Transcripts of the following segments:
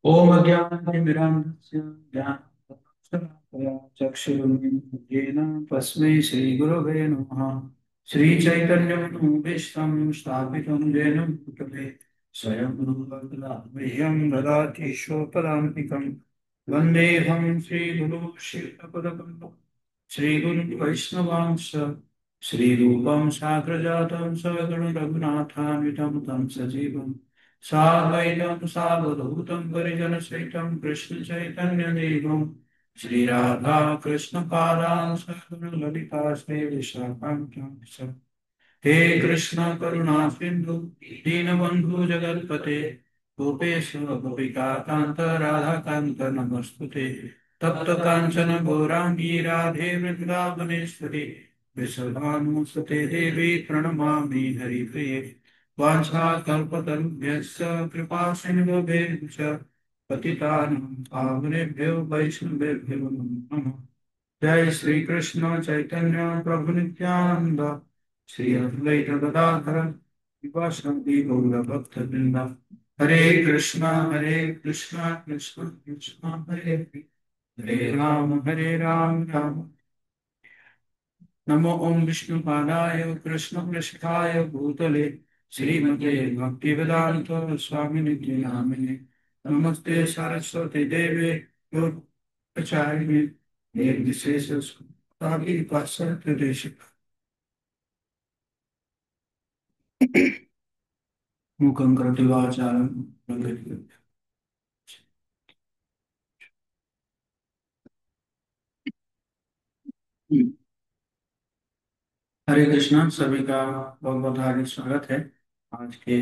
ओम अज्ञानतिमिरान्धस्य ज्ञानचक्षुर्मिलितं येन तस्मै श्रीगुरवे नमः। श्रीचैतन्यमनोभीष्टं स्थापितं येन भूतले स्वयं रूपकदामह्यं ददाति स्वपदान्तिकं। वन्देऽहं श्रीगुरुं श्रीपदकं श्रीगुरुं वैष्णवांश श्रीरूपं साग्रजातं सगुणं रघुनाथान्वितं तं सजीवम् साद्वैतं सावधूतं परिजनसहितं कृष्णचैतन्यदेवं श्रीराधा कृष्णपादां सगुणललिता श्रीविशाखान्वितं। हे कृष्ण करुणा सिंधु दीनबंधु जगत्पते गोपेश गोपिका कांत राधा कांत नमस्तुते। तप्त कांचन गौरांगी राधे वृंदावनेश्वरी वृषभानुसुते देवी प्रणमामि हरिप्रिये। वाञ्छाकल्पतरुभ्यश्च कृपा सिन्धुभ्यश्च पतितानां पावनेभ्यो वैष्णवेभ्यो नमो नमः। जय श्री कृष्ण चैतन्य प्रभु नित्यानंद श्री अद्वैत गदाधर शिवासादि गौर भक्त वृंदा। हरे कृष्णा कृष्ण कृष्ण हरे हरे राम राम। नमो ओम विष्णुपादाय कृष्णप्रेष्ठाय भूतले श्रीमते भक्तिवेदांत स्वामिनिधि नामिने। नमस्ते सरस्वती देवे गौरवाचार्य निर्विशेष पाश्चात्य देश। मूकं करोति वाचालं हरे कृष्णा सभी का बहुत बहुत हार्दिक स्वागत है आज के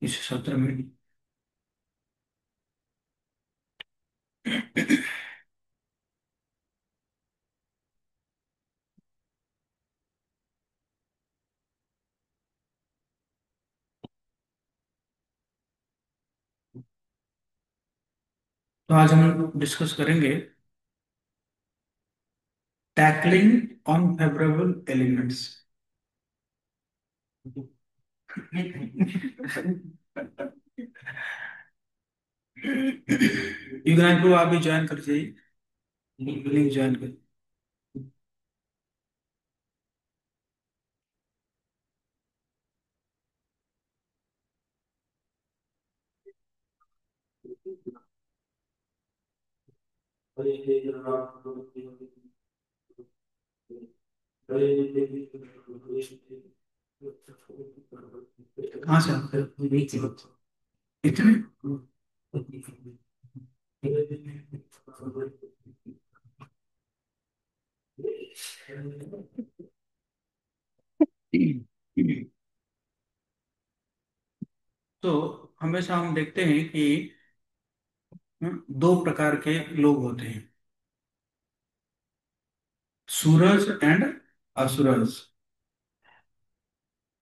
इस सत्र में। तो आज हम डिस्कस करेंगे टैकलिंग अनफेवरेबल एलिमेंट्स। इग्नाइट को आप भी ज्वाइन कर जाइए, लिंक ज्वाइन कर। कहाँ से आते हैं इतने? तो हमेशा हम देखते हैं कि दो प्रकार के लोग होते हैं, सूरज एंड असुरज,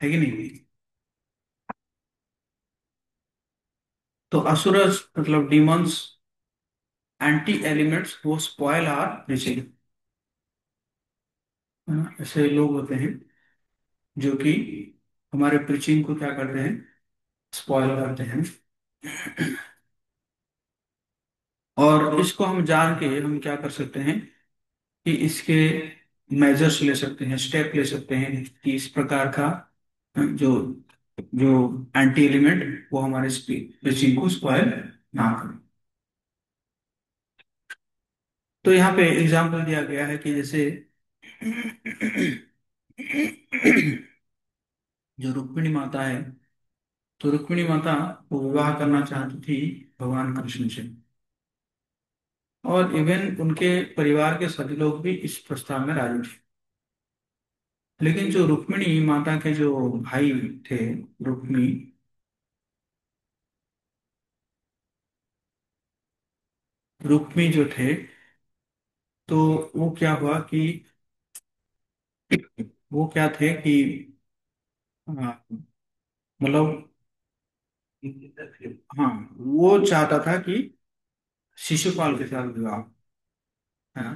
है कि नहीं? तो असुरज मतलब डीमंस, एंटी एलिमेंट्स, वो स्पॉइल आर प्रीचिंग। ऐसे लोग होते हैं जो कि हमारे प्रीचिंग को क्या करते हैं, स्पॉइल करते हैं। और इसको हम जान के हम क्या कर सकते हैं कि इसके मेजर्स ले सकते हैं, स्टेप ले सकते हैं कि इस प्रकार का जो जो एंटी एलिमेंट वो हमारे प्रीचिंग को स्पॉइल ना करे। तो यहाँ पे एग्जाम्पल दिया गया है कि जैसे जो रुक्मिणी माता है, तो रुक्मिणी माता वो विवाह करना चाहती थी भगवान कृष्ण से, और इवन उनके परिवार के सभी लोग भी इस प्रस्ताव में राजी थे। लेकिन जो रुक्मिणी माता के जो भाई थे, रुक्मी रुक्मी जो थे, तो वो क्या हुआ कि वो क्या थे कि मतलब, हाँ, वो चाहता था कि शिशुपाल के साथ विवाह, है ना।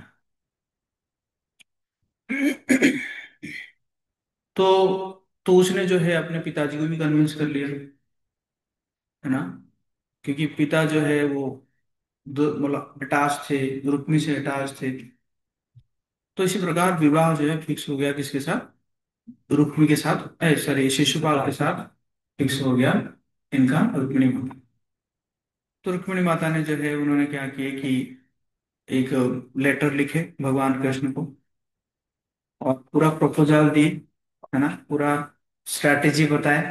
तो तो उसने जो है अपने पिताजी को भी कन्विंस कर लिया, है ना। क्योंकि पिता जो है वो मतलब अटैच थे, रुक्मी से अटैच थे। तो इसी प्रकार विवाह जो है फिक्स हो गया किसके साथ, रुक्मी के साथ, सॉरी शिशुपाल के साथ फिक्स हो गया इनका, रुक्मिणी माता। तो रुक्मिणी माता ने जो है उन्होंने क्या किया कि एक लेटर लिखे भगवान कृष्ण को, और पूरा प्रपोजल दिए, है ना, पूरा स्ट्रैटेजी बताए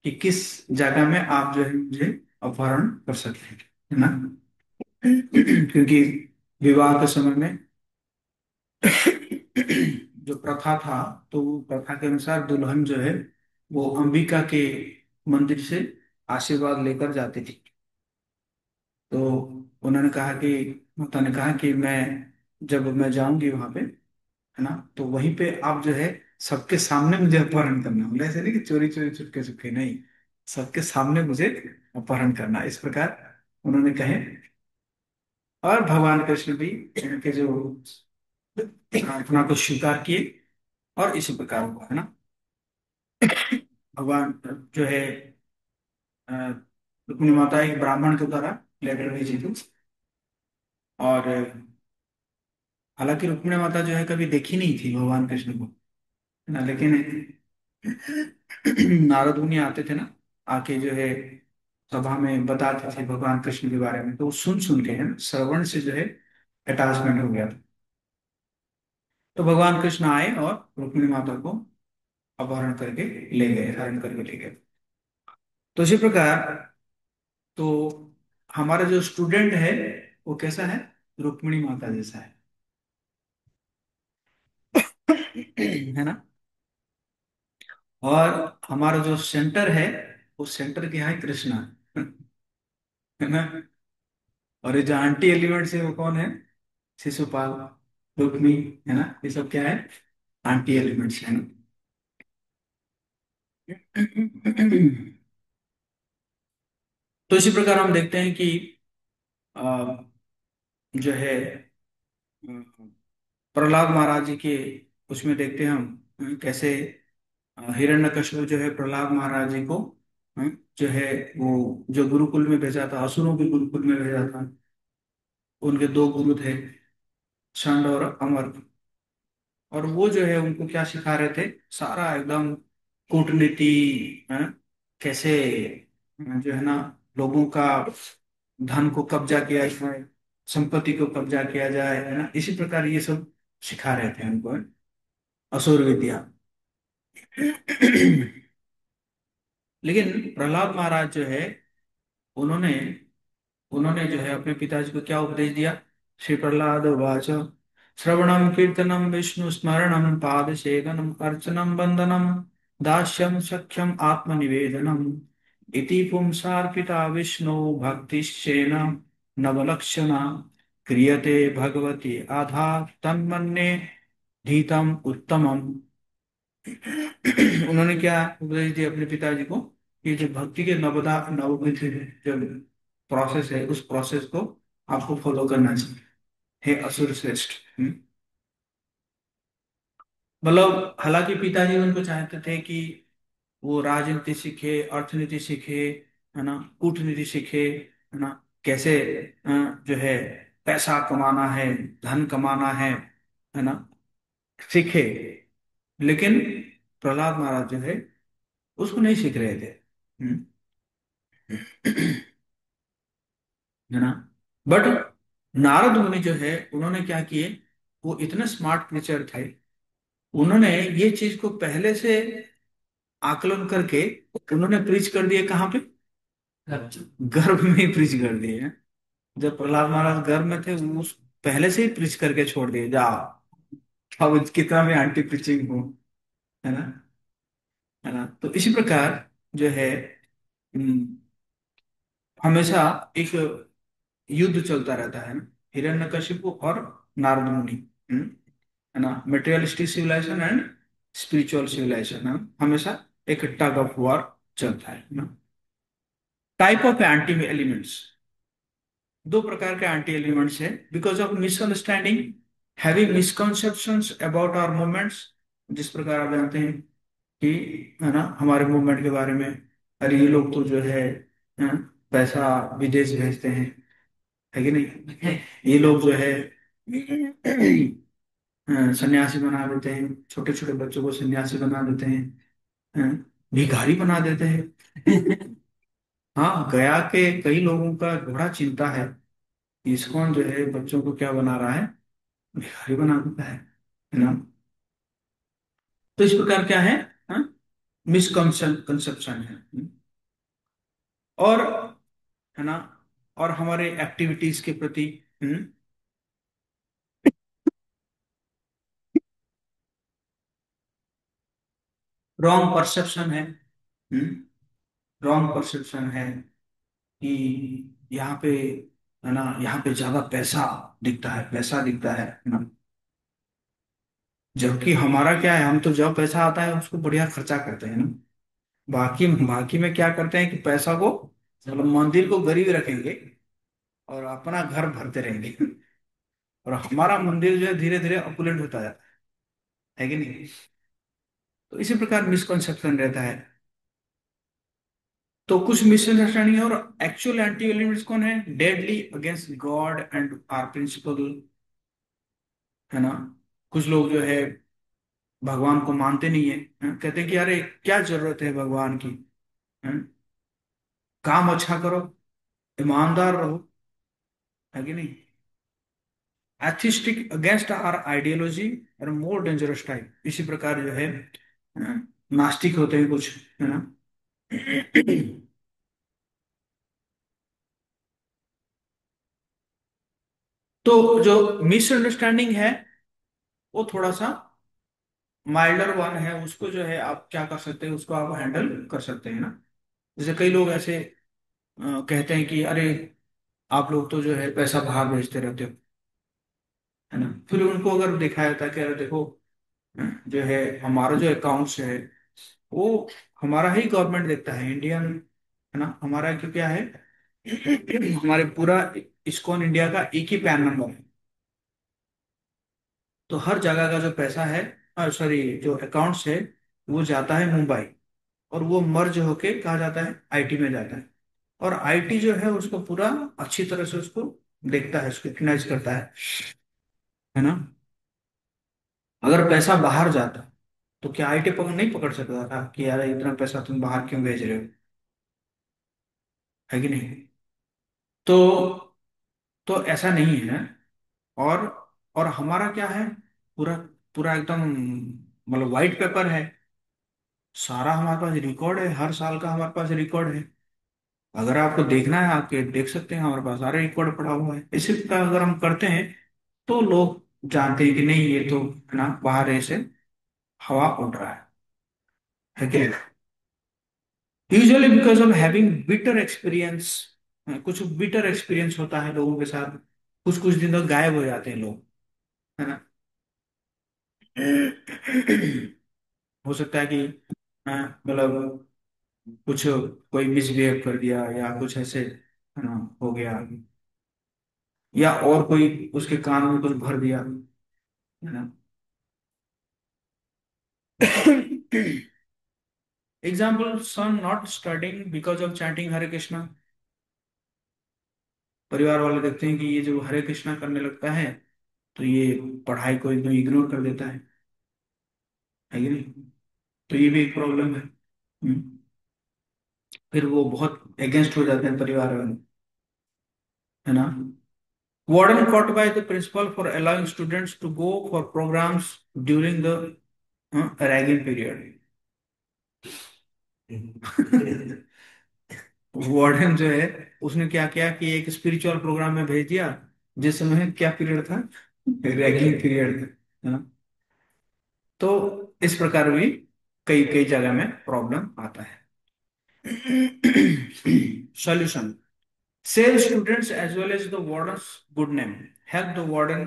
कि किस जगह में आप जो है मुझे अपहरण कर सकते हैं, है ना। क्योंकि विवाह के समय में जो प्रथा था, तो वो प्रथा के अनुसार दुल्हन जो है वो अंबिका के मंदिर से आशीर्वाद लेकर जाती थी। तो उन्होंने कहा कि, माता ने कहा कि मैं जब मैं जाऊंगी वहां पे, है ना, तो वहीं पे आप जो है सबके सामने मुझे अपहरण करना, मतलब ऐसे नहीं कि चोरी चोरी चुपके चुपके, नहीं, सबके सामने मुझे अपहरण करना, इस प्रकार उन्होंने कहे। और भगवान कृष्ण भी के जो प्रार्थना को स्वीकार किए, और इसी प्रकार हुआ, है ना। भगवान जो है अ, रुक्मिणी माता एक ब्राह्मण के द्वारा लेटर भेजी थी। और हालांकि रुक्मिणी माता जो है कभी देखी नहीं थी भगवान कृष्ण को, है ना, लेकिन नारद मुनि आते थे ना, आके जो है सभा में बताते थे भगवान कृष्ण के बारे में, तो वो सुन सुन के, है ना, श्रवण से जो है अटैचमेंट हो गया था। तो भगवान कृष्ण आए और रुक्मिणी माता को अपहरण करके ले गए, हरण करके ले गए। तो इसी प्रकार, तो हमारा जो स्टूडेंट है वो कैसा है, रुक्मिणी माता जैसा है ना। और हमारा जो सेंटर है, वो सेंटर क्या है, कृष्णा, है ना। और ये जो आंटी एलिमेंट्स है वो कौन है, शिशुपाल, रुक्मी, है ना, ये सब क्या है, आंटी एलिमेंट्स है ना। तो इसी प्रकार हम देखते हैं कि अ, जो है प्रहलाद महाराज जी के उसमें देखते हैं हम कैसे हिरण्यकश्यप जो है प्रहलाद महाराज जी को अ, जो है वो जो गुरुकुल में भेजा था, असुरों के गुरुकुल में भेजा था। उनके दो गुरु थे, षंड और अमर। और वो जो है उनको क्या सिखा रहे थे, सारा एकदम कूटनीति, अ, कैसे जो है ना लोगों का धन को कब्जा किया जाए, संपत्ति को कब्जा किया जाए, है ना, इसी प्रकार ये सब सिखा रहे थे उनको, असुर विद्या। लेकिन प्रहलाद महाराज जो है, उन्होंने उन्होंने जो है अपने पिताजी को क्या उपदेश दिया। श्री प्रहलाद वाच, श्रवणम कीर्तनम विष्णु स्मरणम पाद सेवनम अर्चनम वंदनम दास्यम सख्यम आत्मनिवेदनम इति पुंसार्पिता विष्णु भक्तिश्चेन नवलक्षणा क्रियते भगवती आधा तन्मन्ये धीतम उत्तमम। उन्होंने क्या उपदेश दिया अपने पिताजी को, कि जो भक्ति के नवदा नवविध जो प्रोसेस है, उस प्रोसेस को आपको फॉलो करना चाहिए, हे असुर श्रेष्ठ। मतलब हालांकि पिताजी उनको चाहते थे कि वो राजनीति सीखे, अर्थनीति सीखे, है ना, कूटनीति सीखे, है ना, कैसे अ, जो है पैसा कमाना है, धन कमाना है ना, सीखे। लेकिन प्रहलाद महाराज जो है उसको नहीं सीख रहे थे। हम्म। है ना। बट नारद मुनि जो है उन्होंने क्या किए, वो इतने स्मार्ट क्रिएचर थे, उन्होंने ये चीज को पहले से आकलन करके उन्होंने प्रीच कर दिए कहाँ पे, गर्भ में ही प्रीच कर दिए हैं। जब प्रहलाद महाराज गर्भ में थे, वो उस पहले से ही प्रीच करके छोड़ दिए, जाओ अब कितना भी आंटी प्रीचिंग हो, है ना, है ना। तो इसी प्रकार जो है हम्म, हमेशा एक युद्ध चलता रहता है ना, हिरण्यकशिपु और नारद मुनि, हम्म, है ना, materialistic civilisation and spiritual civilisation, है हमेशा एक टग ऑफ वॉर चलता है ना। टाइप ऑफ एंटी एलिमेंट्स, दो प्रकार के एंटी एलिमेंट्स है, because of misunderstanding, having misconceptions about our movements. जिस प्रकार आप जानते हैं कि, है ना, हमारे मूवमेंट के बारे में, अरे ये लोग तो जो है, पैसा विदेश भेजते हैं, है कि नहीं? ये लोग जो है सन्यासी बना देते हैं, छोटे छोटे बच्चों को सन्यासी बना देते हैं, भिखारी बना देते हैं। हाँ, गया के कई लोगों का बड़ा चिंता है कि इस्कॉन जो है बच्चों को क्या बना रहा है, भिखारी बना देता है ना? तो इस प्रकार क्या है, मिसकंसेप्शन है। और, है ना, और हमारे एक्टिविटीज के प्रति रॉन्ग परसेप्शन है। रॉन्ग परसेप्शन है कि यहाँ पे, है ना, यहाँ पे ज्यादा पैसा दिखता है, पैसा दिखता है ना? जबकि हमारा क्या है, हम तो जब पैसा आता है उसको बढ़िया खर्चा करते हैं ना। बाकी बाकी में क्या करते हैं कि पैसा को, मतलब मंदिर को गरीब रखेंगे और अपना घर भरते रहेंगे। और हमारा मंदिर जो है धीरे धीरे अपुलेंट होता जाता है कि नहीं? तो इसी प्रकार मिसकंसेप्शन रहता है। तो कुछ मिसअंडरस्टैंडिंग है। और एक्चुअल एंटी एलिमेंट्स कौन है? Deadly against God and our principle, है ना? कुछ लोग जो है भगवान को मानते नहीं है, कहते हैं कि अरे क्या जरूरत है भगवान की, हैं? काम अच्छा करो, ईमानदार रहो, है कि नहीं? एथिस्टिक अगेंस्ट आर आइडियोलॉजी और मोर डेंजरस टाइप, इसी प्रकार जो है नास्तिक होते हैं कुछ, है ना? तो जो मिसअंडरस्टैंडिंग है वो थोड़ा सा माइल्डर वन है, उसको जो है आप क्या कर सकते हैं, उसको आप हैंडल कर सकते हैं ना। जैसे कई लोग ऐसे कहते हैं कि अरे आप लोग तो जो है पैसा बाहर भेजते रहते हो, है ना? फिर उनको अगर दिखाया जाता है कि अरे देखो, जो है हमारा जो अकाउंट्स है वो हमारा ही गवर्नमेंट देखता है, इंडियन, है ना? हमारा क्यों क्या है, हमारे पूरा इस्कॉन इंडिया का एक ही पैन नंबर है। तो हर जगह का जो पैसा है, सॉरी, जो अकाउंट्स है वो जाता है मुंबई, और वो मर्ज होके कहा जाता है आईटी में जाता है। और आईटी जो है उसको पूरा अच्छी तरह से उसको देखता है, स्क्रूटिनाइज करता है ना? अगर पैसा बाहर जाता तो क्या आईटी पकड़ नहीं पकड़ सकता था कि यार इतना पैसा तुम बाहर क्यों भेज रहे हो, है कि नहीं? तो ऐसा नहीं है। और हमारा क्या है, पूरा पूरा एकदम, मतलब वाइट पेपर है, सारा हमारे पास रिकॉर्ड है, हर साल का हमारे पास रिकॉर्ड है। अगर आपको देखना है आपके देख सकते हैं, हमारे पास सारा रिकॉर्ड पड़ा हुआ है। इसी का अगर हम करते हैं तो लोग जानते हैं कि नहीं ये तो, है ना, बाहर ऐसे हवा उड़ रहा है कि? Usually because of having bitter experience, कुछ बिटर एक्सपीरियंस होता है लोगों के साथ, कुछ कुछ दिन तक गायब हो जाते हैं लोग, है ना? हो सकता है कि मतलब कुछ कोई मिसबिहेव कर दिया या कुछ ऐसे, है ना, हो गया, या और कोई उसके कान में कुछ भर दिया, है ना? Example, son not studying because of chanting Hare Krishna. परिवार वाले देखते हैं कि ये जो हरे कृष्णा करने लगता है तो ये पढ़ाई को एकदम इग्नोर कर देता है कि नहीं? तो ये भी एक प्रॉब्लम है। फिर वो बहुत अगेंस्ट हो जाते हैं परिवार वाले, है ना? Warden caught by the principal for allowing students to go for programs during the ragging period। Warden जो है उसने क्या किया कि एक स्पिरिचुअल प्रोग्राम में भेज दिया जिस समय क्या पीरियड था, रैगिंग पीरियड था, है ना? तो इस प्रकार भी कई कई जगह में प्रॉब्लम आता है। Solution, save students as well as the warden's good name, help the warden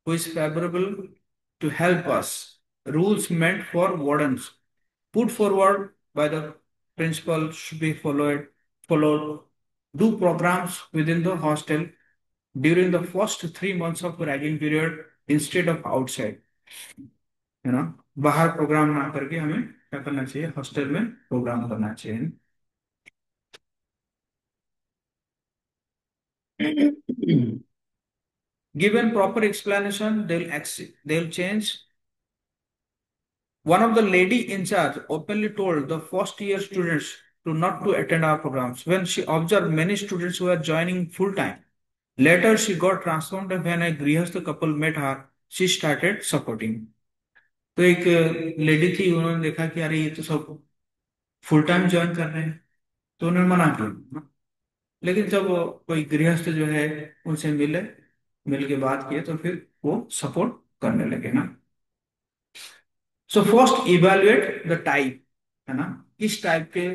who is favorable to help us, rules meant for wardens put forward by the principal should be followed, do programs within the hostel during the first 3 months of ragging period instead of outside, है ना? बाहर programme ना करके हमें क्या करना चाहिए, hostel में प्रोग्राम करना चाहिए। Given proper explanation, they'll change. One of the lady in charge openly told the first year students to not to attend our programs when she observed many students who were joining full time. Later, she got transformed and when a grihast couple met her, she started supporting. तो एक lady थी, उन्होंने देखा कि अरे ये तो सब फुल टाइम ज्वाइन कर रहे हैं, तो उन्होंने मना किया। लेकिन जब वो कोई गृहस्थ जो है उनसे मिले, मिल के बात किए, तो फिर वो सपोर्ट करने लगे ना। So first evaluate the type, है ना, किस टाइप के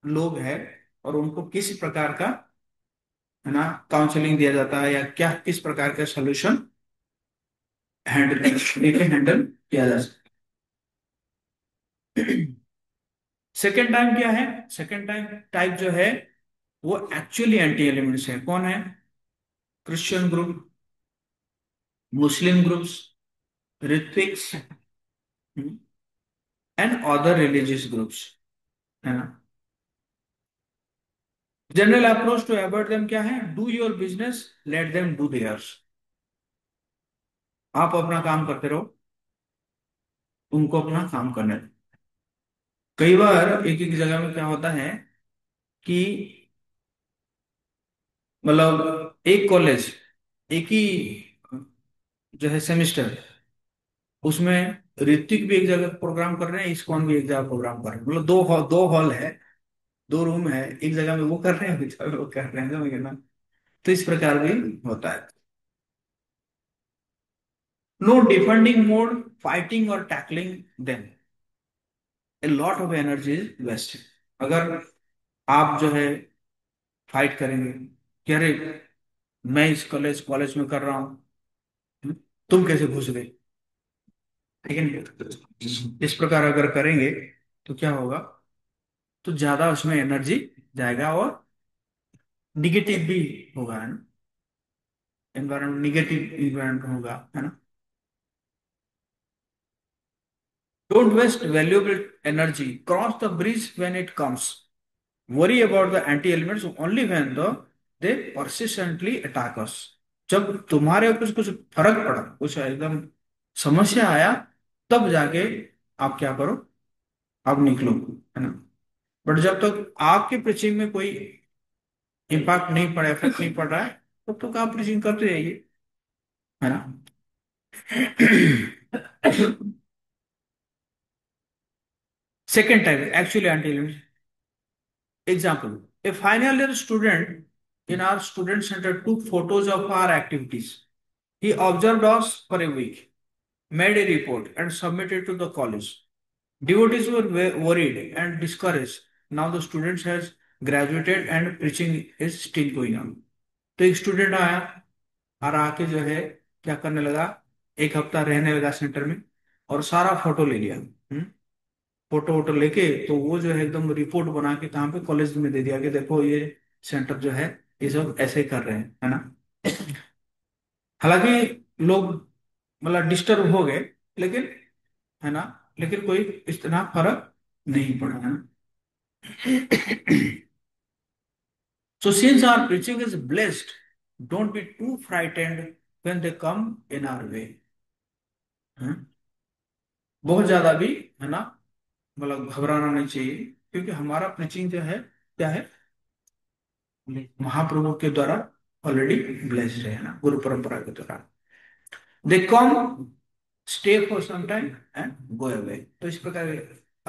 लोग हैं और उनको किस प्रकार का, है ना, काउंसलिंग दिया जाता है या क्या किस प्रकार का सोल्यूशन हैंडल लेके हैंडल किया जा सकता है। सेकेंड टाइम क्या है? सेकेंड टाइम टाइप जो है वो एक्चुअली एंटी एलिमेंट्स है। कौन है? Christian group, Muslim groups, ritviks and other religious groups, है ना। General approach to avoid them क्या है? Do your business, let them do theirs. आप अपना काम करते रहो, उनको अपना काम करने दो। कई बार एक एक जगह में क्या होता है कि मतलब एक कॉलेज, एक ही जो है सेमिस्टर, उसमें ऋतिक भी एक जगह प्रोग्राम कर रहे हैं, इस्कॉन भी एक जगह प्रोग्राम कर रहे हैं। मतलब दो हॉल है, दो रूम है, एक जगह में वो कर रहे हैं, एक जगह में वो कर रहे हैं, समझ गए ना। तो इस प्रकार भी होता है। नो डिफेंडिंग मोड, फाइटिंग और tackling them, a lot of energy is waste. अगर आप जो है फाइट करेंगे कि अरे मैं इस कॉलेज कॉलेज में कर रहा हूँ, तुम कैसे घुस गए, ठीक है नहीं, इस प्रकार अगर करेंगे तो क्या होगा? तो ज्यादा उसमें एनर्जी जाएगा और निगेटिव भी होगा, है ना। एनवायरमेंट निगेटिव इन्वायरमेंट होगा, है ना। Don't waste valuable energy, cross the bridge when it comes, worry about the anti elements only when the they persistently attack us। जब तुम्हारे ऊपर कुछ फर्क पड़ा, कुछ एकदम समस्या आया, तब जाके आप क्या करो? आप निकलो, है ना। बट जब तक आपके प्रीचिंग में कोई इम्पैक्ट नहीं पड़ा, इफेक्ट नहीं पड़ रहा है, तब तक आप प्रीचिंग करते रहिए, है ना। Second type actually anti example, a final year student in our student center took photos of our activities. He observed us for a week, made a report, and submitted to the college. Devotees were worried and discouraged. Now the students has graduated and preaching is still going on. तो एक student आया और आके जो है क्या करने लगा, एक हफ्ता रहने लगा सेंटर में और सारा फोटो ले लिया। फोटो वोटो लेके तो वो जो है एकदम रिपोर्ट बना के कहाँ पे कॉलेज में दे दिया कि देखो ये सेंटर जो है ये सब ऐसे कर रहे हैं, है ना। हालांकि लोग मतलब डिस्टर्ब हो गए, लेकिन, है ना, लेकिन कोई इतना फर्क नहीं पड़ा, है ना। So since our preaching is blessed, don't be too frightened when they come in our way. बहुत ज्यादा भी, है ना, मतलब घबराना नहीं चाहिए, क्योंकि हमारा प्रीचिंग जो है क्या है? महाप्रभु के द्वारा ऑलरेडी ब्लेस्ड है ना, गुरु परंपरा के द्वारा। They come, stay for some time and go away, तो इस प्रकार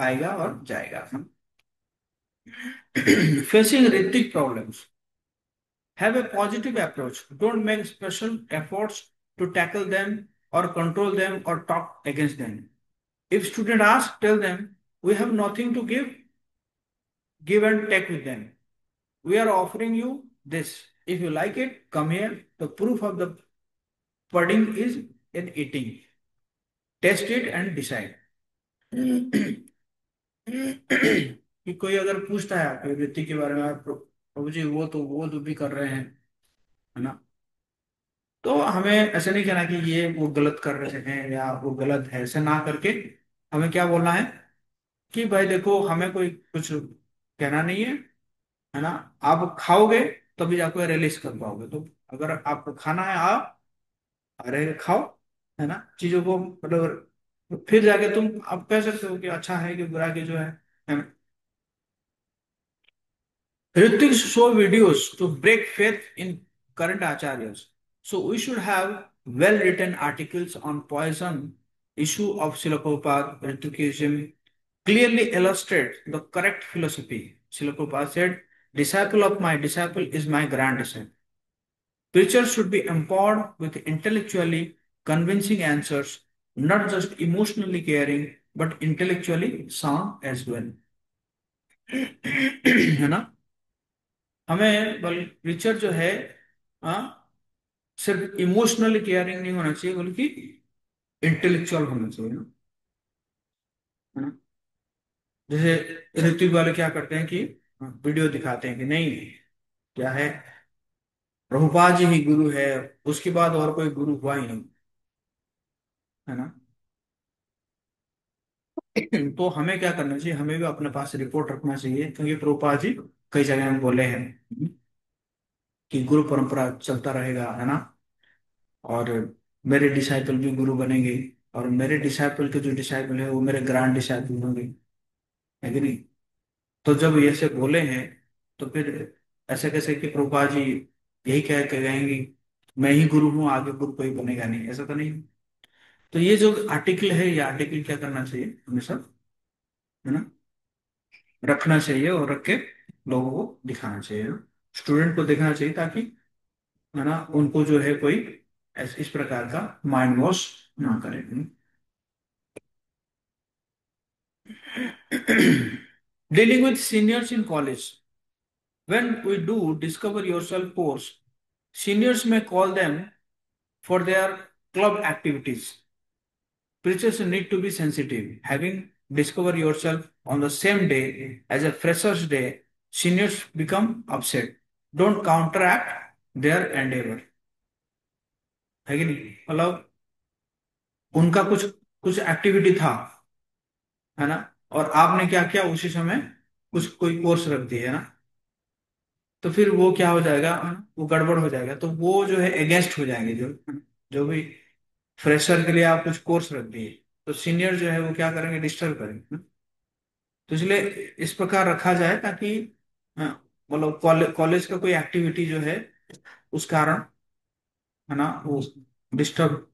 आएगा और जाएगा। Facing ritvik problems, have a positive approach, don't make special efforts to tackle them और कंट्रोल देम और talk against them. If student ask, tell them we have nothing to give and take with them, we are offering you this, if you like it come here, the proof of the pudding is in eating, test it and decide। कि कोई अगर पूछता है आपके वृत्ति के बारे में, आप प्रभु जी वो तो भी कर रहे हैं, है ना, तो हमें ऐसे नहीं कहना कि ये वो गलत कर रहे हैं या वो गलत है, ऐसे ना करके हमें क्या बोलना है कि भाई देखो हमें कोई कुछ कहना नहीं है, है ना। आप खाओगे तभी जाकर रिलीज कर पाओगे। तो अगर आपको खाना है आप अरे खाओ, है ना, चीजों को मतलब फिर जाके तुम आप कह सकते हो कि अच्छा है कि बुरा, की जो है ना। Ritik show videos to break faith in current acharyas. So we should have well-written articles on poison issue of Srila Prabhupada. Ritikism clearly illustrate the correct philosophy. Srila Prabhupada said, disciple of my disciple is my grand disciple. Preachers should be empowered with intellectually convincing answers, not just emotionally caring, but intellectually sound as well. है ना। हमें richer जो है, हाँ, सिर्फ emotionally caring नहीं होना चाहिए बल्कि इंटेलेक्चुअल होना चाहिए ना, है ना। जैसे ऋत्विक वाले क्या करते हैं कि वीडियो दिखाते हैं कि नहीं, क्या है, प्रभुपाद जी ही गुरु है, उसके बाद और कोई गुरु हुआ ही नहीं, है ना। तो हमें क्या करना चाहिए, हमें भी अपने पास रिपोर्ट रखना चाहिए, क्योंकि प्रभुपाद जी कई जगह में बोले हैं कि गुरु परंपरा चलता रहेगा, है ना। और मेरे डिसाइपल भी गुरु बनेंगे, और मेरे डिसाइपल के जो डिसाइपल है वो मेरे ग्रैंड डिसाइपल होंगे, है कि नहीं। तो जब ये से बोले हैं, तो फिर ऐसे कैसे कि प्रभुपा जी यही कह के गएंगे मैं ही गुरु हूँ, आगे गुरु कोई बनेगा नहीं, ऐसा तो नहीं। तो ये जो आर्टिकल है, ये आर्टिकल क्या करना चाहिए हमेशा, है ना, रखना चाहिए, और रख के लोगों को दिखाना चाहिए, स्टूडेंट को दिखाना चाहिए, ताकि, है ना, उनको जो है कोई इस प्रकार का माइंड वॉश ना करे। Dealing with seniors in college. When we do discover yourself course, seniors may call them for their club activities. Preachers need to be sensitive. Having discover yourself on the same day as a freshers day, seniors become upset. Don't counteract their endeavor. है कि नहीं, मतलब उनका कुछ कुछ activity था, है ना, और आपने क्या किया उसी समय, कुछ कोई कोर्स रख दिया, है ना। तो फिर वो क्या हो जाएगा, वो गड़बड़ हो जाएगा, तो वो जो है अगेंस्ट हो जाएंगे, जो जो भी फ्रेशर के लिए आप कुछ कोर्स रख दिए, तो सीनियर जो है वो क्या करेंगे, डिस्टर्ब करेंगे। तो इसलिए इस प्रकार रखा जाए ताकि, हाँ, मतलब कॉलेज का कोई एक्टिविटी जो है उस कारण, है ना, वो डिस्टर्ब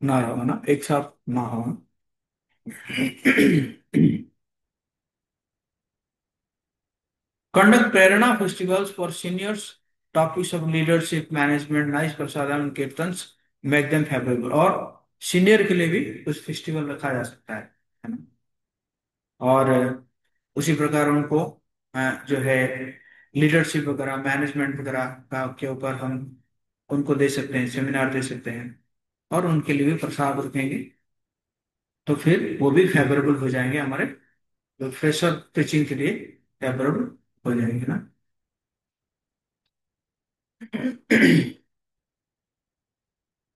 ना हो, है ना, एक साथ ना हो। Conduct Prerana festivals for seniors, topics of leadership, management, nice prasadam, kirtans, make them favorable। और सीनियर के लिए भी कुछ फेस्टिवल रखा जा सकता है ना। और उसी प्रकार उनको जो है लीडरशिप वगैरह, मैनेजमेंट वगैरह का के ऊपर हम उनको दे सकते हैं, सेमिनार दे सकते हैं, और उनके लिए भी प्रसाद रखेंगे। तो फिर वो भी फेवरेबल हो जाएंगे, हमारे जो फ्रेशर टीचिंग के लिए फेवरेबल हो जाएंगे ना।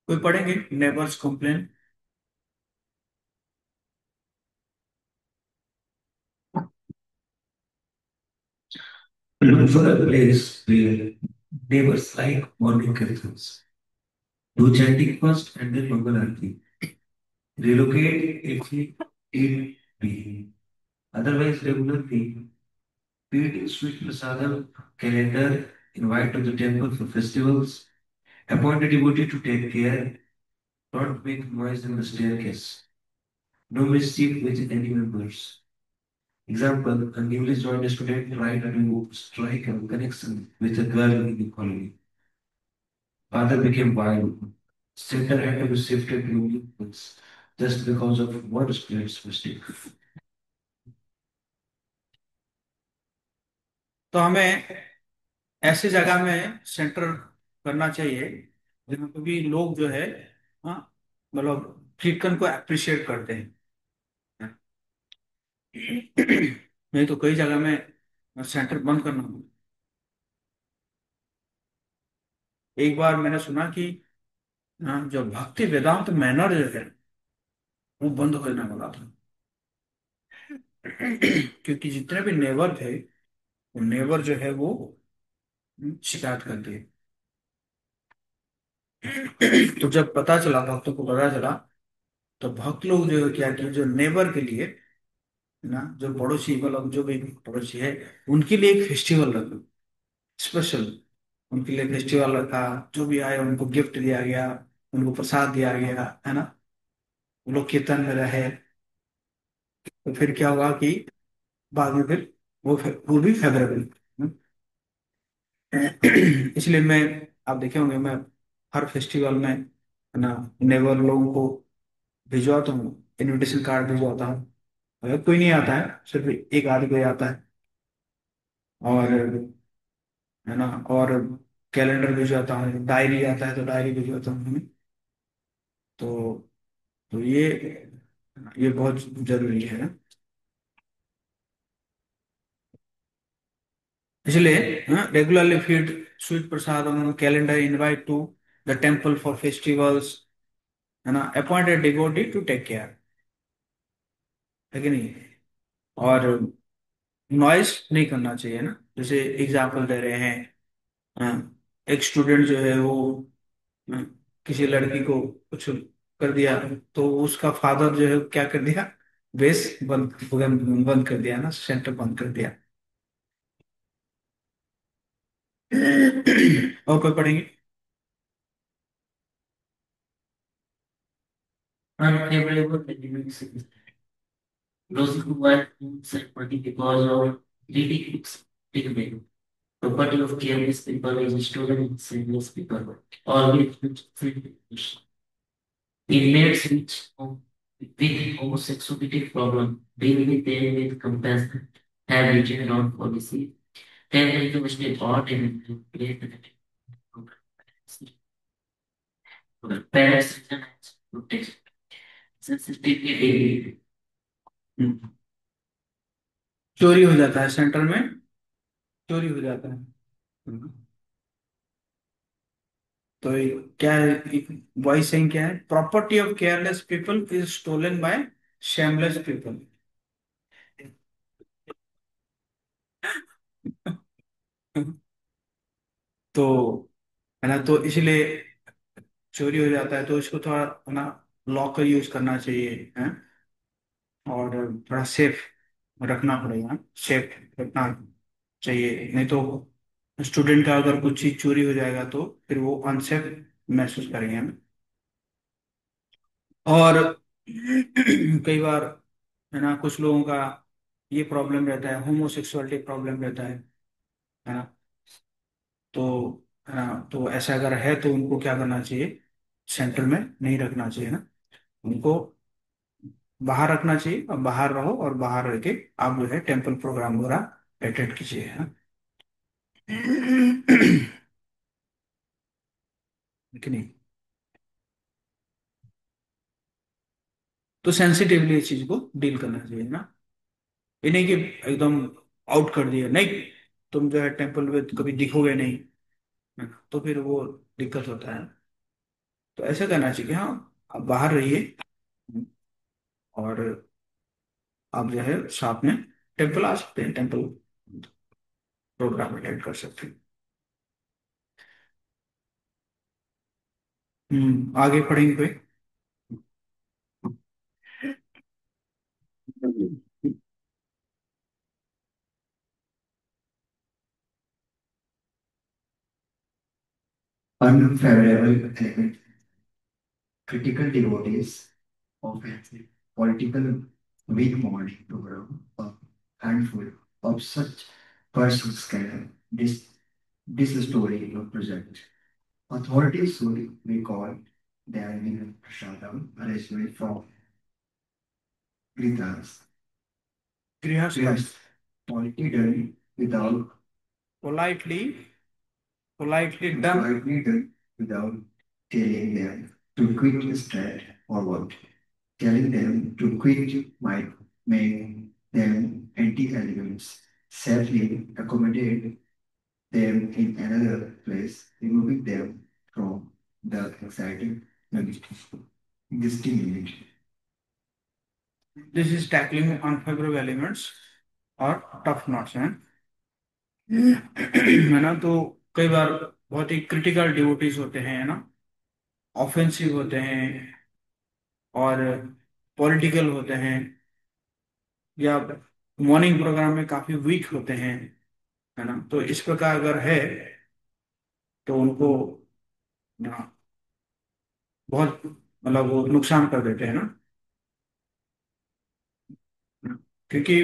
कोई पढ़ेंगे neighbours complain. Look for a place where neighbors like morning kirtans. Do chanting first and then Mangal Aarti. Relocate if need be. Otherwise, regularly feed sweet prasadam, calendar, invite to the temple for festivals, appoint a devotee to take care, don't make noise in the staircase. No mischief with any members. Example, a newly joined student tried to strike a connection with a girl in the colony. Father became wild. Center had to be shifted to Olympics just because of one student's mistake. तो हमें ऐसी जगह में centre करना चाहिए जहाँ पे भी लोग जो है, हाँ, मतलब कीर्तन को अप्रिशिएट करते हैं। नहीं तो कई जगह में सेंटर बंद करना होगा। एक बार मैंने सुना कि, हाँ, जो भक्ति वेदांत मैनर जो है वो बंद करने वाला था। क्योंकि जितने भी नेवर थे, वो नेवर जो है वो शिकायत कर दी। तो जब पता चला, भक्तों को पता चला, तो भक्त लोग जो है क्या किए, जो नेबर के लिए, है ना, जो पड़ोसी, मतलब जो भी पड़ोसी है, उनके लिए एक फेस्टिवल रखा, स्पेशल। उनके लिए फेस्टिवल रखा, जो भी आए उनको गिफ्ट दिया गया, उनको प्रसाद दिया गया, है ना। वो लोग कीर्तन में रहे। तो फिर क्या हुआ कि बाद में फिर वो भी फेवरेबल। इसलिए मैं, आप देखे होंगे, मैं हर फेस्टिवल में, है ना, नेबर लोगों को भिजवाता हूँ, इनविटेशन कार्ड भिजवाता हूँ। अगर कोई नहीं आता है, सिर्फ एक आदमी कोई आता है, और, है ना, और कैलेंडर भिजवाता हूँ, डायरी आता है तो डायरी भिजवाता हूँ। तो ये बहुत जरूरी है ना। इसलिए regularly feed sweet prasad on calendar, invite to the temple for festivals, है ना, appoint a devotee to take care, है कि नहीं। और नॉइस नहीं करना चाहिए ना, जैसे एग्जाम्पल दे रहे हैं, एक स्टूडेंट जो है वो, हाँ, किसी लड़की को कुछ कर दिया, तो उसका फादर जो है क्या कर दिया, बेस बंद बंद बंद कर दिया ना, सेंटर बंद कर दिया। और कोई पढ़ेंगे? Unfavorable academic success. Those who are uncertainty because of ridiculous pigment. Property of careless people is stolen in sinless people. Always free. Inmates with homosexuality problem deal with them with compassion, have written on policy, tell them to stay hot and place the parents reason as protection. Sensitivity daily. हम्म, चोरी हो जाता है centre में, चोरी हो जाता है। हम्म। तो ये क्या है, वॉइस सेइंग क्या है, property of careless people is stolen by shameless people. तो, है ना, तो इसलिए चोरी हो जाता है, तो इसको थोड़ा, है ना, लॉकर यूज करना चाहिए, है, और थोड़ा सेफ रखना पड़ेगा, सेफ रखना चाहिए, नहीं तो स्टूडेंट का अगर कुछ चीज चोरी हो जाएगा तो फिर वो अनसेफ महसूस करेंगे, है ना। और कई बार, है ना, कुछ लोगों का ये प्रॉब्लम रहता है, होमोसेक्सुअलिटी प्रॉब्लम रहता है ना। तो, है ना, तो ऐसा अगर है तो उनको क्या करना चाहिए, सेंटर में नहीं रखना चाहिए ना, उनको बाहर रखना चाहिए, और बाहर रहो, और बाहर रह के आप जो है टेम्पल प्रोग्राम वगैरह अटेंड कीजिए, है ना। कि नहीं। तो सेंसिटिवली इस चीज को डील करना चाहिए ना, ये नहीं कि एकदम आउट कर दिया, नहीं, तुम जो है टेम्पल में कभी दिखोगे नहीं, है ना? तो फिर वो दिक्कत होता है। तो ऐसा करना चाहिए कि हाँ, आप बाहर रहिए, और आप जो है साथ में टेम्पल आ सकते हैं, टेम्पल प्रोग्राम अटेंड कर सकते हैं। आगे पढ़ेंगे कोई? Unfavorable element. Critical devotees of a political weak morning program. A handful of such persons can this story represent. Authorities should recall their in prasadam arrangement from Gritas. गृहस्थ, Yes, politely done without politely, politely done. politely done without telling them to quit straightforward. Telling them to quit might make them anti-elements. Sadly, accommodate them in another place, removing them from the exciting existing unit. This is tackling unfavourable elements और tough knots हैं। है ना। तो कई बार बहुत ही critical devotees होते हैं, है ना, ऑफेंसिव होते हैं, और पॉलिटिकल होते हैं, या मॉर्निंग प्रोग्राम में काफी वीक होते हैं, है ना। तो इस प्रकार अगर है तो उनको ना बहुत, मतलब वो नुकसान कर देते हैं ना, क्योंकि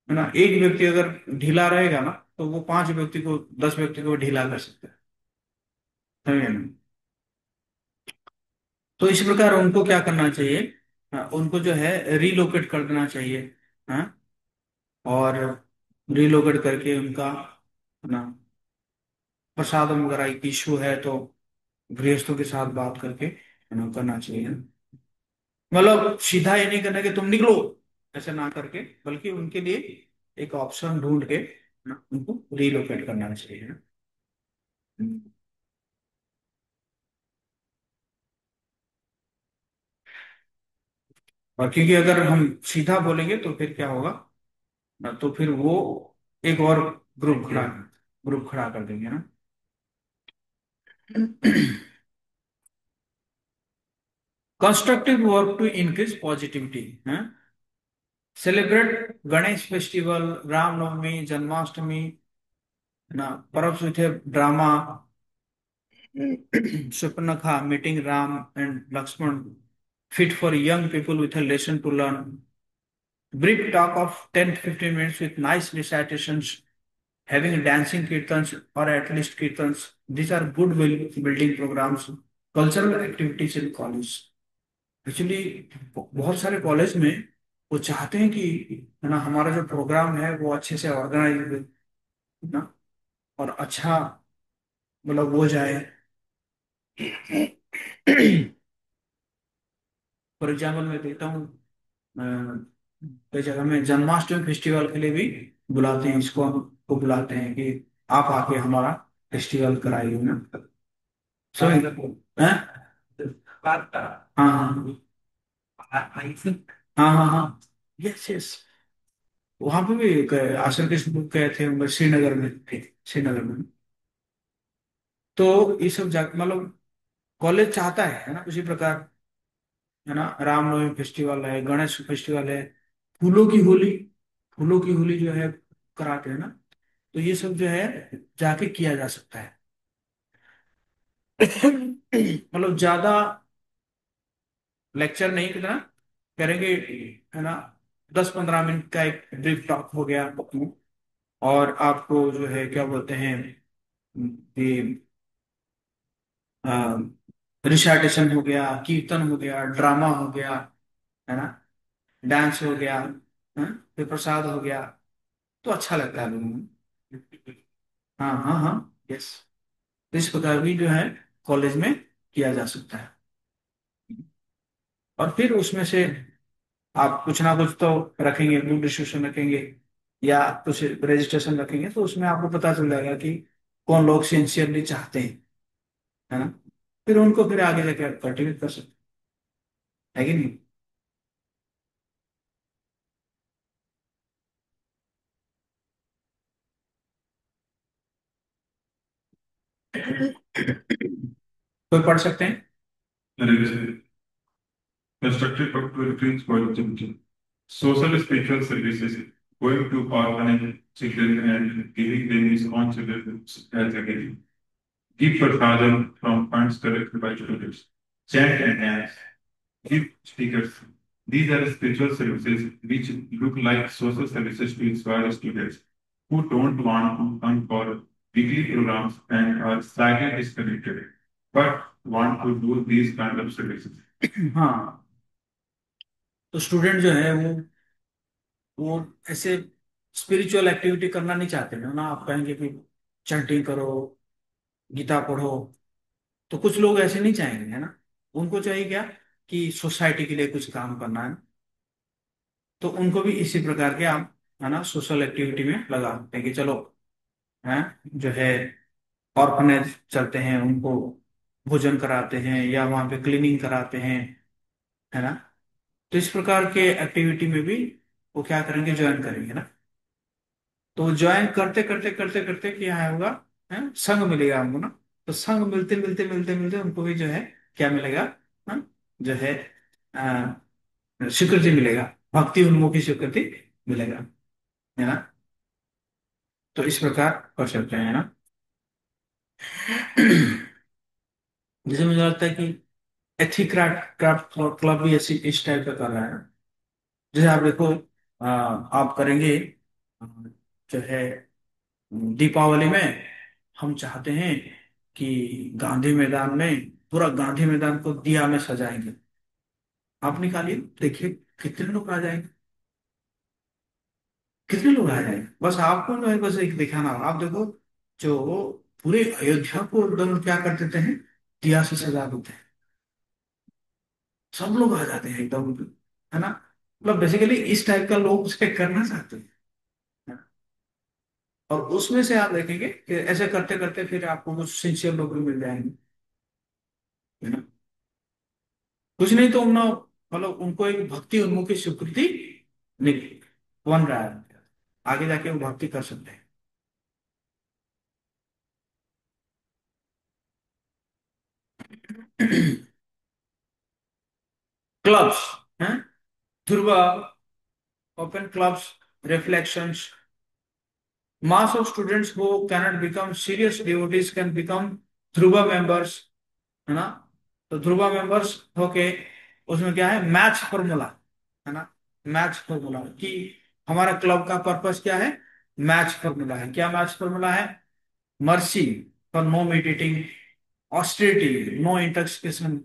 है ना, एक व्यक्ति अगर ढीला रहेगा ना तो वो 5 व्यक्ति को, 10 व्यक्ति को ढीला कर सकता है, समझे ना। तो इस प्रकार उनको क्या करना चाहिए, उनको जो है रिलोकेट कर देना चाहिए, हाँ। और रिलोकेट करके उनका, है ना, प्रसाद वगैरह की इशू है तो गृहस्थों के साथ बात करके, है ना, करना चाहिए। मतलब सीधा ये नहीं करना कि तुम निकलो, ऐसे ना करके, बल्कि उनके लिए एक ऑप्शन ढूंढ के, है ना, उनको रिलोकेट करना चाहिए ना। हम्म। और क्योंकि अगर हम सीधा बोलेंगे तो फिर क्या होगा ना, तो फिर वो एक और ग्रुप खड़ा कर देंगे ना। Constructive work to increase positivity है, सेलिब्रेट गणेश फेस्टिवल, रामनवमी, जन्माष्टमी, है ना, पर्व थे, drama, Shurpanakha meeting Ram and Lakshman, fit for young people with a lesson to learn. Brief talk of 10 to 15 minutes with nice recitations, having dancing kirtans or at least kirtans. These are good building programs. Cultural activities in college. Actually बहुत सारे college में वो चाहते हैं कि, है ना, हमारा जो प्रोग्राम है वो अच्छे से ऑर्गेनाइज ना, और अच्छा, मतलब हो जाए। फॉर एग्जाम्पल मैं देखता हूँ, कई जगह में जन्माष्टमी फेस्टिवल के लिए भी बुलाते हैं, इसको हमको बुलाते हैं कि आप आके हमारा फेस्टिवल कराइए ना। समझ हैं? हाँ हाँ हाँ हाँ हाँ, यस यस। वहां पे भी आश्रम के लोग गए थे, हम श्रीनगर में थे, श्रीनगर में। तो ये सब मतलब कॉलेज चाहता है ना, उसी प्रकार, है ना, रामनवमी फेस्टिवल है, गणेश फेस्टिवल है, फूलों की होली, फूलों की होली जो है कराते हैं ना। तो ये सब जो है जाके किया जा सकता है। मतलब ज्यादा लेक्चर नहीं कितना करेंगे, है ना, 10-15 मिनट का एक ब्रीफ टॉक हो गया, और आपको जो है क्या बोलते हैं, ये रिसाइटेशन हो गया, कीर्तन हो गया, ड्रामा हो गया, है ना, डांस हो गया, हाँ, फिर प्रसाद हो गया, तो अच्छा लगता है लोगों को। हाँ हाँ हाँ, यस। तो इस प्रकार भी जो है कॉलेज में किया जा सकता है। और फिर उसमें से आप कुछ ना कुछ तो रखेंगे, ग्रुप डिस्कशन रखेंगे, या कुछ रजिस्ट्रेशन रखेंगे, तो उसमें आपको पता चल जाएगा कि कौन लोग सिंसियरली चाहते हैं, है ना। फिर उनको फिर आगे जाके कंटिन्यू कर सकते हैं, है कि नहीं। कोई पढ़ सकते हैं। Constructed to increase productivity. Social spiritual services, going to orphanage children and giving them his own children as a gift. Give prasadam from funds collected by students. Chant and dance. Give speakers. These are spiritual services which look like social services to inspire students who don't want to come for weekly programs and are slightly disconnected, but want to do these kind of services. हाँ, तो student जो है वो ऐसे spiritual activity करना नहीं चाहते हैं ना। आप कहेंगे कि चैंटिंग करो, गीता पढ़ो, तो कुछ लोग ऐसे नहीं चाहेंगे, है ना। उनको चाहिए क्या, कि सोसाइटी के लिए कुछ काम करना है। तो उनको भी इसी प्रकार के आप, है ना, सोशल एक्टिविटी में लगा सकते हैं कि चलो, है, जो है ऑर्फनेज चलते हैं, उनको भोजन कराते हैं, या वहां पे क्लीनिंग कराते हैं, है ना। तो इस प्रकार के एक्टिविटी में भी वो क्या करेंगे, ज्वाइन करेंगे ना। तो ज्वाइन करते करते करते करते क्या होगा, है, संग मिलेगा हमको ना। तो संग मिलते मिलते मिलते मिलते उनको भी जो है क्या मिलेगा, हाँ, जो है स्वीकृति मिलेगा, भक्ति उन्मुखी स्वीकृति मिलेगा, है ना। तो इस प्रकार कर सकते हैं ना। जैसे मुझे लगता है कि क्राफ्ट क्राफ्ट क्लब भी ऐसी इस टाइप का कर रहा है। जैसे आप देखो, आप करेंगे जो है दीपावली में हम चाहते हैं कि गांधी मैदान में, पूरा गांधी मैदान को दिया में सजाएंगे। आप निकालिए, देखिए कितने लोग आ जाएंगे, कितने लोग आ जाएंगे। बस आपको जो है बस एक दिखाना होगा। आप देखो, जो पूरे अयोध्या को एकदम क्या कर देते हैं, दिया से सजा देते हैं, सब लोग आ जाते हैं एकदम, है ना। मतलब बेसिकली इस टाइप का लोग उसे करना चाहते हैं, है ना? और उसमें से आप देखेंगे कि ऐसे करते करते फिर आपको कुछ सिंसियर लोग भी मिल जाएंगे, है ना। कुछ नहीं तो ना, मतलब उनको एक भक्ति उन्मुखी स्वीकृति बन रहा है, आगे जाके वो भक्ति कर सकते हैं। क्लब्स हैं, Dhruva, open clubs, reflections, mass of students who cannot become serious devotees can become Dhruva members, है ना। तो ध्रुवा मेंबर्स होके उसमें क्या है, मैच फॉर्मूला, है ना। मैच फॉर्मूला कि हमारा क्लब का पर्पस क्या है, मैच फॉर्मूला है। क्या मैच फॉर्मूला है? Mercy for no meditating, austerity no intoxication,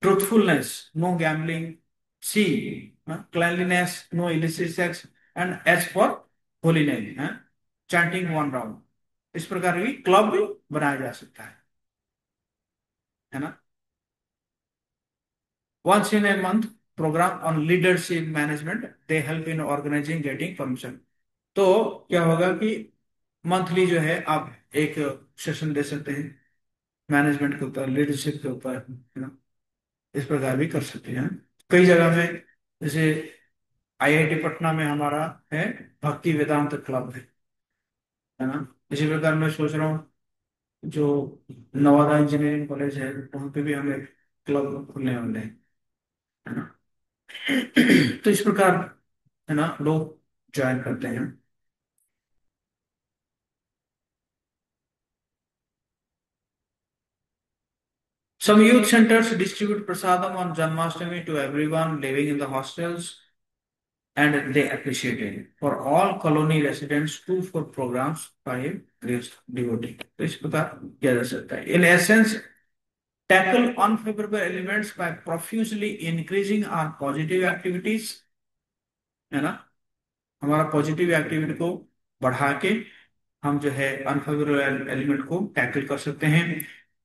truthfulness, no gambling, C, cleanliness, no illicit sex, and S for holiness, chanting one round। इस प्रकार की क्लब भी बनाया जा सकता है ना। Once in a month program on leadership management, they help in organizing getting permission। तो क्या होगा कि मंथली जो है आप एक सेशन दे सकते हैं मैनेजमेंट के ऊपर, लीडरशिप के ऊपर, है ना। इस प्रकार भी कर सकते हैं कई जगह में। जैसे आईआईटी पटना में हमारा है भक्ति वेदांत क्लब है ना। इसी प्रकार मैं सोच रहा हूँ जो नवादा इंजीनियरिंग कॉलेज है वहाँ पे भी हम एक क्लब खुलने वाले हैं, है ना। तो इस प्रकार, है ना, लोग ज्वाइन करते हैं। Some youth centers distribute prasadam on Janmashtami to everyone living in the hostels, and they appreciate it. For all colony residents, 2 for programs by grace devotee। तो इस प्रकार किया जा सकता है। In essence, tackle unfavorable elements by profusely increasing our positive activities, है ना। हमारा पॉजिटिव एक्टिविटी को बढ़ा के हम जो है अनफेवरेबल एलिमेंट को टैकल कर सकते हैं।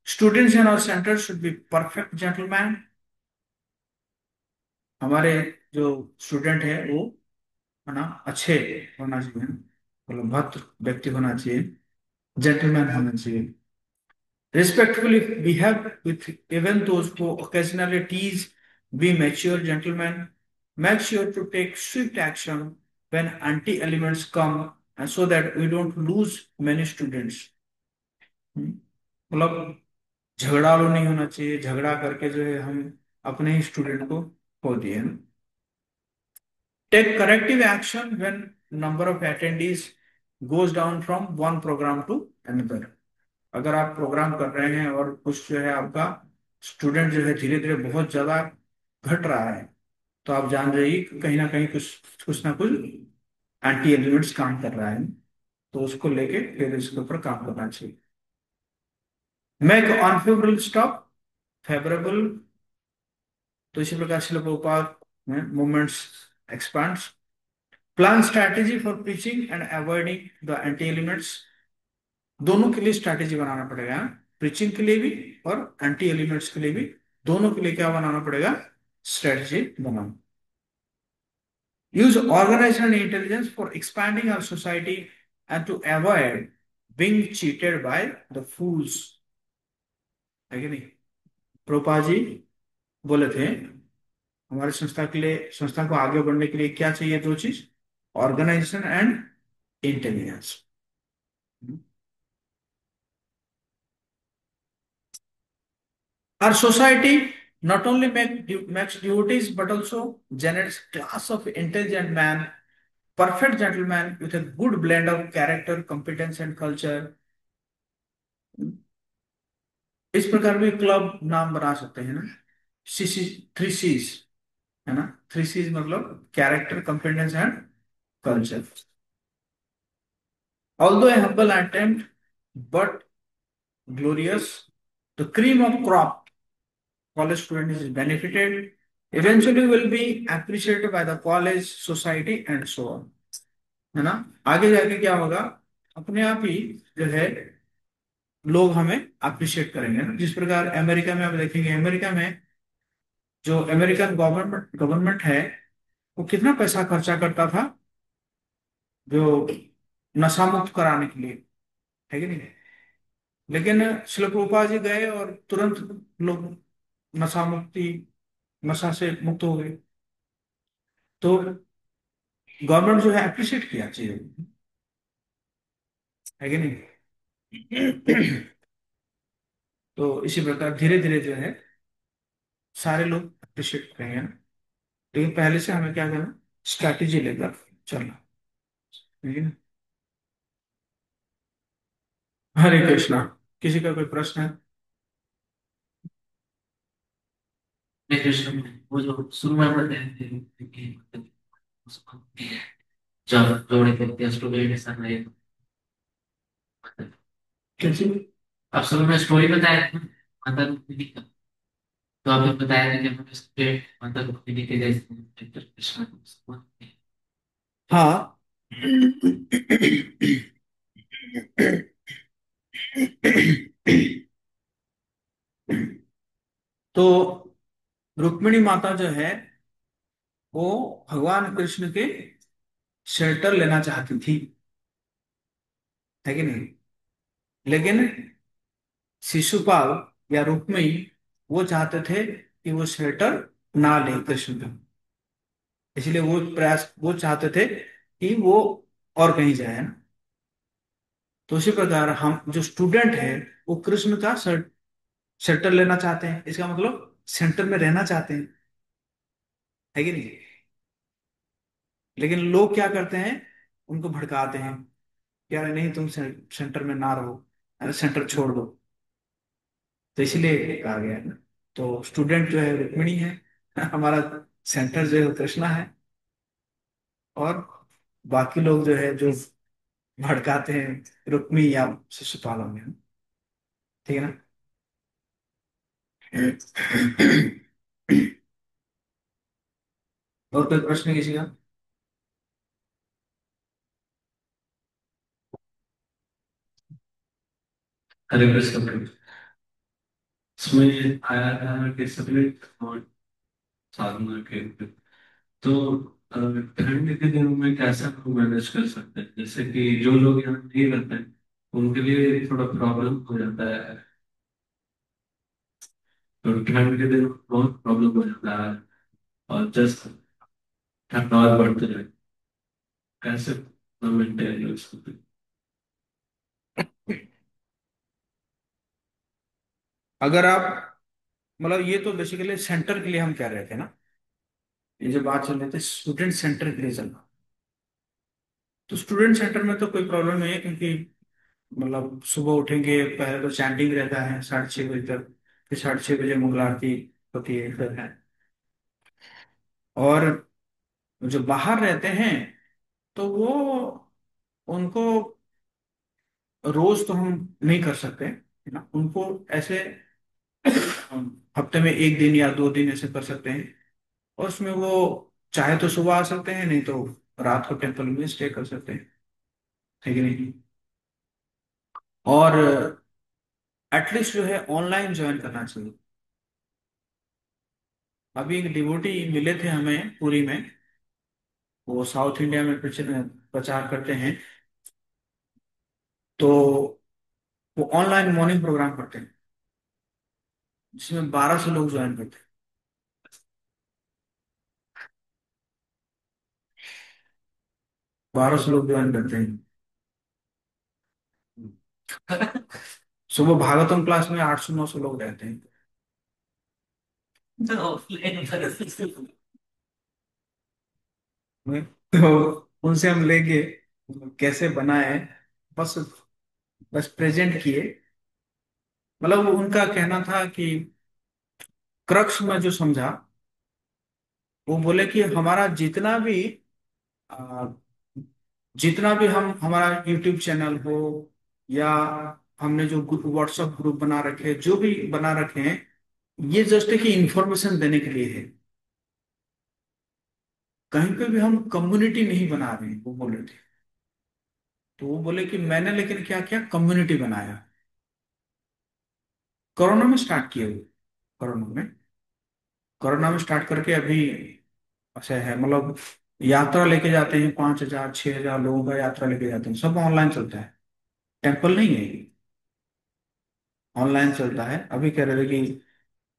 Students in our center should be perfect gentleman. हमारे जो स्टूडेंट है वो, है ना, अच्छे होना चाहिए, मतलब भद्र व्यक्ति होना चाहिए, जेंटलमैन होना चाहिए। Respectfully behave with even those who occasionally tease. Be mature gentlemen. Make sure to take swift action when anti-elements come, and so that we don't lose many students। मतलब झगड़ालू नहीं होना चाहिए, झगड़ा करके जो है हम अपने ही स्टूडेंट को खो दिए ना। Take corrective action when number of attendees goes down from one program to another। अगर आप प्रोग्राम कर रहे हैं और कुछ जो है आपका स्टूडेंट जो है धीरे धीरे बहुत ज्यादा घट रहा है, तो आप जान जाइए कि कहीं ना कहीं कुछ कुछ ना कुछ एंटी एलिमेंट्स काम कर रहा है। तो उसको लेके फिर इसके ऊपर काम करना चाहिए। Make unfavourable stop favourable. तो इसी प्रकार से Prabhupada movements expands. Plan strategy for preaching and avoiding the anti elements. दोनों के लिए स्ट्रैटेजी बनाना पड़ेगा, प्रीचिंग के लिए भी और एंटी एलिमेंट्स के लिए भी। दोनों के लिए क्या बनाना पड़ेगा, स्ट्रैटेजी बनाना। Use organization intelligence for expanding our society and to avoid being cheated by the fools, है कि नहीं। प्रोपा जी बोले थे हमारे संस्था के लिए, संस्था को आगे बढ़ने के लिए क्या चाहिए, 2 चीज, organization and intelligence. Our society not only makes duties but also generates class of intelligent man, perfect gentleman with a good blend of character, competence and culture. इस प्रकार भी क्लब नाम बना सकते हैं ना, सीसी, थ्री सीज, है ना, थ्री सीज मतलब character, competence and culture. Although a humble attempt, but glorious, the cream of crop college student is benefited, eventually will be appreciated by the college, society and so on. है ना. आगे जाके क्या होगा, अपने आप ही जो है लोग हमें अप्रिशिएट करेंगे ना. जिस प्रकार अमेरिका में आप देखेंगे, अमेरिका में जो अमेरिकन गवर्नमेंट गवर्नमेंट है, वो कितना पैसा खर्चा करता था जो नशा मुक्त कराने के लिए, है कि नहीं. लेकिन शिल प्रभुपाद जी गए और तुरंत लोग नशा मुक्ति, नशा से मुक्त हो गए. तो गवर्नमेंट जो है अप्रिशिएट किया चीजों को, है कि नहीं. तो इसी प्रकार धीरे धीरे जो है सारे लोग अप्रिशिएट करेंगे ना. लेकिन पहले से हमें क्या करना, स्ट्रैटेजी लेकर चलना, ठीक है ना. हरे कृष्णा. किसी का कोई प्रश्न है? कृष्ण वो जो शुरू में बताए थे कि उसको जब जोड़े करते हैं स्टूडेंट ऐसा नहीं कैसे? अब शुरू में स्टोरी बताया था माता रुक्मिणी का। तो आपने बताया था कि हम स्टूडेंट माता रुक्मिणी के जैसे कृष्ण को हाँ. तो रुक्मिणी माता जो है वो भगवान कृष्ण के शेल्टर लेना चाहती थी, है कि नहीं. लेकिन शिशुपाल या रुक्मिणी वो चाहते थे कि वो शेल्टर ना ले कृष्ण का. इसलिए वो प्रयास, वो चाहते थे कि वो और कहीं जाए ना. तो उसी प्रकार हम जो स्टूडेंट है वो कृष्ण का शेल्टर लेना चाहते हैं, इसका मतलब सेंटर में रहना चाहते हैं, है कि नहीं. लेकिन लोग क्या करते हैं, उनको भड़काते हैं, यार नहीं तुम सेंटर में ना रहो, अरे सेंटर छोड़ दो. तो इसलिए कहा गया है ना. तो स्टूडेंट जो है रुक्मिणी है, हमारा सेंटर जो है वो कृष्णा है, और बाकी लोग जो है जो भड़काते हैं रुक्मी या शिशुपाल में, ठीक है ना. और कोई प्रश्न किसी का? हरे कृष्ण इसमें आया था डिसिप्लिन और साधना के। तो ठंड के दिनों में कैसे हम मैनेज कर सकते हैं, जैसे कि जो लोग यहाँ नहीं रहते हैं उनके लिए थोड़ा प्रॉब्लम हो जाता है। तो ठंड के दिनों में बहुत प्रॉब्लम हो जाता है और जस्ट ठंड और बढ़ते जाए, कैसे मेंटेन कर सकते हैं। अगर आप, मतलब ये तो बेसिकली सेंटर के लिए हम कह रहे थे ना, ये जो बात चल रही थी स्टूडेंट सेंटर के लिए चलना. तो स्टूडेंट सेंटर में तो कोई प्रॉब्लम नहीं है, क्योंकि मतलब सुबह उठेंगे, पहले तो चैंटिंग रहता है 6:30 बजे तक, फिर 6:30 बजे मंगल आरती होती है फिर है. और जो बाहर रहते हैं तो वो, उनको रोज तो हम नहीं कर सकते, है ना. उनको ऐसे हम हफ्ते में एक दिन या 2 दिन ऐसे कर सकते हैं. और उसमें वो चाहे तो सुबह आ सकते हैं, नहीं तो रात को टेम्पल में स्टे कर सकते हैं, है कि नहीं. और एटलीस्ट जो है ऑनलाइन ज्वाइन करना चाहिए. अभी एक डिवोटी मिले थे हमें पुरी में, वो साउथ इंडिया में प्रचार करते हैं. तो वो ऑनलाइन मॉर्निंग प्रोग्राम करते हैं, जिसमें 1200 लोग ज्वाइन करते हैं. 1200 लोग ज्वाइन करते हैं. सुबह भागवतम क्लास में 800-900 लोग रहते हैं. तो उनसे हम लेके कैसे बनाए, बस बस प्रेजेंट किए। मतलब वो उनका कहना था कि क्रक्स में जो समझा, वो बोले कि हमारा आ, जितना भी हम हमारा यूट्यूब चैनल हो, या हमने जो व्हाट्सएप ग्रुप बना रखे, जो भी बना रखे हैं, ये जस्ट है कि इंफॉर्मेशन देने के लिए है। कहीं पे भी हम कम्युनिटी नहीं बना रहे हैं, वो बोल रहे थे। तो वो बोले कि मैंने लेकिन क्या किया, कम्युनिटी बनाया। कोरोना में स्टार्ट किया वो। कोरोना में कोरोना में स्टार्ट करके अभी ऐसे है, मतलब यात्रा लेके जाते हैं, 5,000 6,000 लोगों का यात्रा लेके जाते हैं, सब ऑनलाइन चलता है। टेम्पल नहीं है, ऑनलाइन चलता है। अभी कह रहे थे कि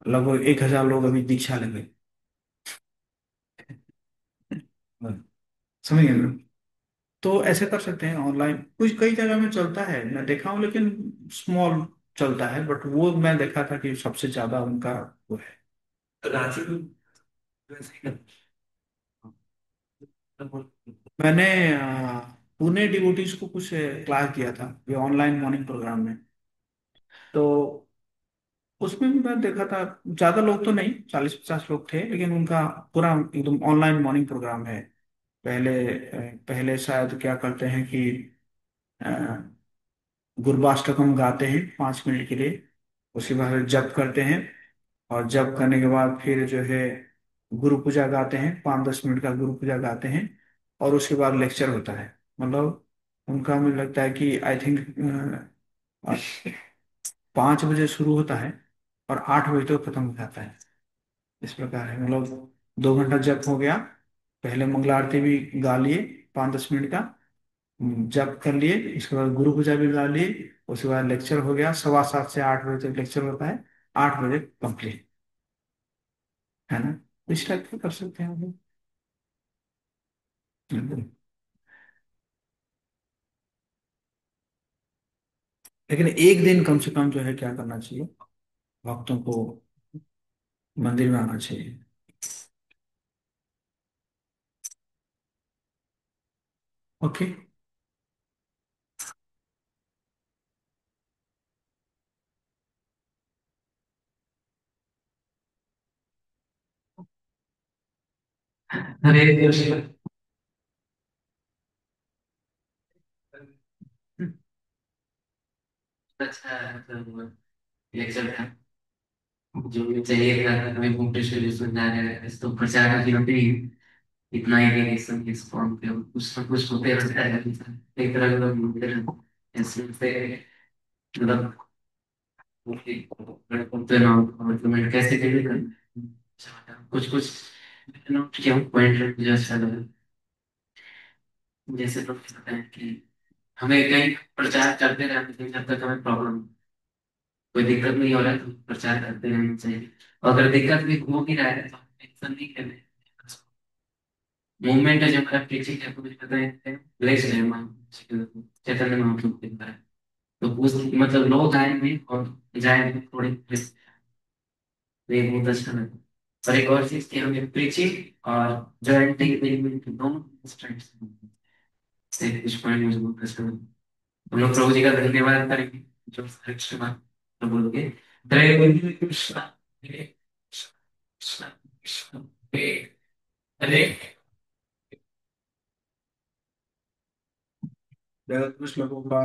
लगभग 1,000 लोग अभी दीक्षा लेंगे। समझ गए ना? तो ऐसे कर सकते हैं ऑनलाइन, कुछ कई जगह में चलता है, मैं देखा हूँ, लेकिन स्मॉल चलता है, बट वो मैं देखा था कि सबसे ज्यादा उनका वो है। रांची में वैसे ही मैंने पुणे डिवोटीज को कुछ क्लास दिया था, ये ऑनलाइन मॉर्निंग प्रोग्राम में। तो उसमें भी मैं देखा था, ज्यादा लोग तो नहीं, 40-50 लोग थे, लेकिन उनका पूरा एकदम ऑनलाइन मॉर्निंग प्रोग्राम है। पहले शायद क्या करते हैं कि अ, गुरबाष्टकम गाते हैं 5 मिनट के लिए, उसके बाद जप करते हैं, और जप करने के बाद फिर जो है गुरु पूजा गाते हैं, 5-10 मिनट का गुरु पूजा गाते हैं, और उसके बाद लेक्चर होता है। मतलब उनका मुझे लगता है कि आई थिंक 5 बजे शुरू होता है और 8 बजे तक खत्म हो जाता है। इस प्रकार है, मतलब 2 घंटा जप हो गया, पहले मंगल आरती भी गा लिए 5-10 मिनट का, जप कर लिए, इसके बाद गुरु पूजा भी गा लिए, उसके बाद लेक्चर हो गया, 7:15 से 8 बजे तक लेक्चर होता है, 8 बजे कंप्लीट, है ना? इस टाइप का कर सकते हैं हम लोग। लेकिन एक दिन कम से कम जो है क्या करना चाहिए, भक्तों को मंदिर में आना चाहिए। ओके। हरे कृष्ण। अच्छा मतलब लेक्चर था, जो भी चाहिए था हमें मोटिवेशन सुनना है, इस तो प्रचार की होते ही इतना ही रिलेशन इस फॉर्म पे कुछ ना कुछ होते रहता है। एक तरह का मंदिर ऐसे पे मतलब तो ना मतलब कैसे डील करना कुछ कुछ नोट किया हूँ पॉइंट जो अच्छा लगा। जैसे तो कहते हैं कि हमें कहीं प्रचार करते रहना चाहिए जब तक हमें प्रॉब्लम कोई दिक्कत नहीं हो रहा है तो प्रचार करते रहना चाहिए। और अगर दिक्कत भी हो भी रहा है तो टेंशन नहीं करना है। मूवमेंट है जो हमारा पीछे है, आपको मुझे पता है ब्लेस्ड है चैतन्य महाप्रभु के द्वारा। तो उस मतलब लोग आएंगे और जाएंगे थोड़े तो ये बहुत अच्छा लगा। और एक और चीज की हमें प्रीचिंग और जो एंटरटेनमेंट दोनों स्ट्राइक्स से कुछ पॉइंट मुझे बहुत अच्छा लगा। हम लोग प्रभु जी का धन्यवाद करेंगे जो हरे कृष्ण तो बोलोगे हरे कृष्ण हरे कृष्ण कृष्ण हरे हरे। जगत कुछ लोगों का